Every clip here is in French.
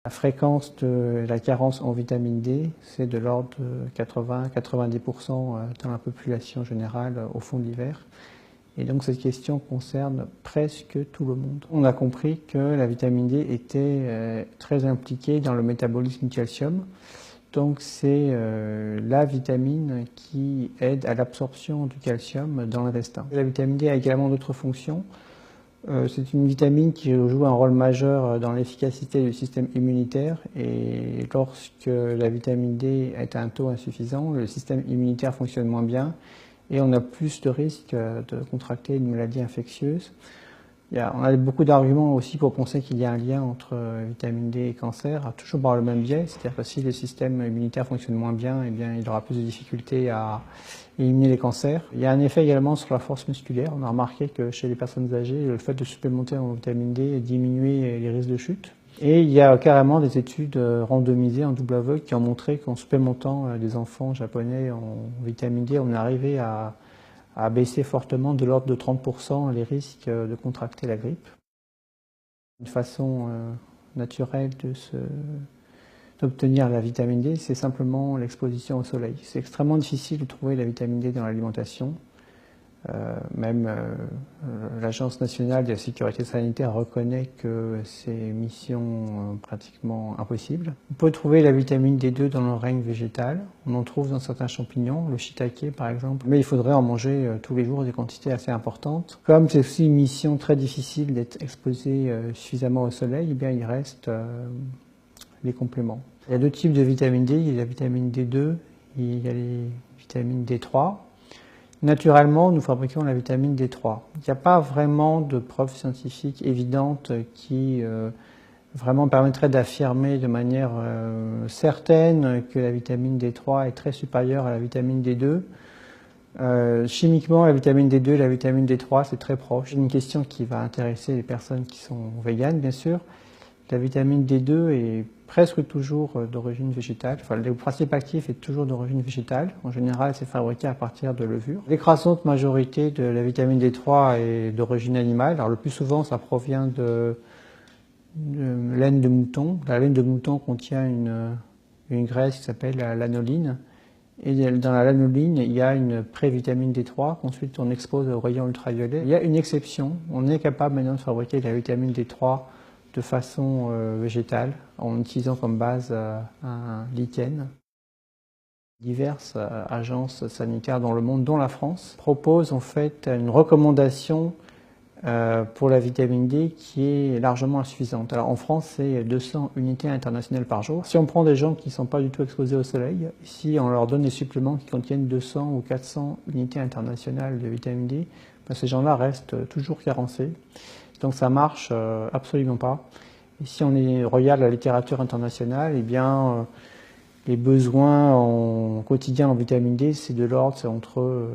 La fréquence de la carence en vitamine D, c'est de l'ordre de 80-90% dans la population générale au fond de l'hiver. Et donc cette question concerne presque tout le monde. On a compris que la vitamine D était très impliquée dans le métabolisme du calcium. Donc c'est la vitamine qui aide à l'absorption du calcium dans l'intestin. La vitamine D a également d'autres fonctions. C'est une vitamine qui joue un rôle majeur dans l'efficacité du système immunitaire, et lorsque la vitamine D est à un taux insuffisant, le système immunitaire fonctionne moins bien et on a plus de risques de contracter une maladie infectieuse. On a beaucoup d'arguments aussi pour penser qu'il y a un lien entre vitamine D et cancer, toujours par le même biais, c'est-à-dire que si le système immunitaire fonctionne moins bien, eh bien il aura plus de difficultés à éliminer les cancers. Il y a un effet également sur la force musculaire. On a remarqué que chez les personnes âgées, le fait de supplémenter en vitamine D diminuait les risques de chute. Et il y a carrément des études randomisées en double aveugle qui ont montré qu'en supplémentant des enfants japonais en vitamine D, on est arrivé à baisser fortement de l'ordre de 30% les risques de contracter la grippe. Une façon naturelle d'obtenir la vitamine D, c'est simplement l'exposition au soleil. C'est extrêmement difficile de trouver la vitamine D dans l'alimentation. Même l'Agence nationale de la sécurité sanitaire reconnaît que c'est mission pratiquement impossible. On peut trouver la vitamine D2 dans le règne végétal. On en trouve dans certains champignons, le shiitake par exemple. Mais il faudrait en manger tous les jours des quantités assez importantes. Comme c'est aussi une mission très difficile d'être exposé suffisamment au soleil, eh bien il reste les compléments. Il y a deux types de vitamine D. Il y a la vitamine D2 et il y a les vitamines D3. Naturellement, nous fabriquons la vitamine D3. Il n'y a pas vraiment de preuves scientifiques évidentes qui vraiment permettraient d'affirmer de manière certaine que la vitamine D3 est très supérieure à la vitamine D2. Chimiquement, la vitamine D2 et la vitamine D3, c'est très proche. Une question qui va intéresser les personnes qui sont véganes, bien sûr. La vitamine D2 est presque toujours d'origine végétale. Enfin, le principe actif est toujours d'origine végétale. En général, c'est fabriqué à partir de levures. L'écrasante majorité de la vitamine D3 est d'origine animale. Alors, le plus souvent, ça provient de laine de mouton. La laine de mouton contient une graisse qui s'appelle la lanoline. Et dans la lanoline, il y a une pré-vitamine D3 qu'ensuite on expose aux rayons ultraviolets. Il y a une exception. On est capable maintenant de fabriquer la vitamine D3 de façon végétale, en utilisant comme base un lichen. Diverses agences sanitaires dans le monde, dont la France, proposent en fait une recommandation pour la vitamine D qui est largement insuffisante. Alors en France, c'est 200 unités internationales par jour. Si on prend des gens qui ne sont pas du tout exposés au soleil, si on leur donne des suppléments qui contiennent 200 ou 400 unités internationales de vitamine D, ben ces gens-là restent toujours carencés. Donc ça marche absolument pas. Et si on regarde la littérature internationale, eh bien les besoins en quotidien en vitamine D, c'est de l'ordre, c'est entre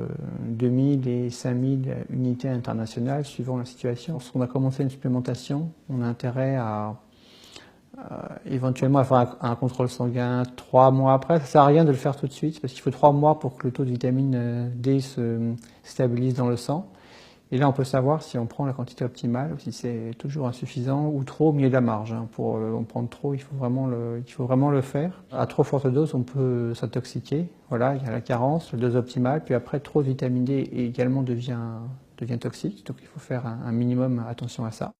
2000 et 5000 unités internationales suivant la situation. Lorsqu'on a commencé une supplémentation, on a intérêt à éventuellement à faire un contrôle sanguin 3 mois après. Ça ne sert à rien de le faire tout de suite parce qu'il faut 3 mois pour que le taux de vitamine D se stabilise dans le sang. Et là, on peut savoir si on prend la quantité optimale ou si c'est toujours insuffisant ou trop au milieu de la marge. Pour en prendre trop, il faut vraiment le faire. À trop forte dose, on peut s'intoxiquer. Voilà, il y a la carence, la dose optimale. Puis après, trop de vitamine D également devient toxique. Donc il faut faire un minimum attention à ça.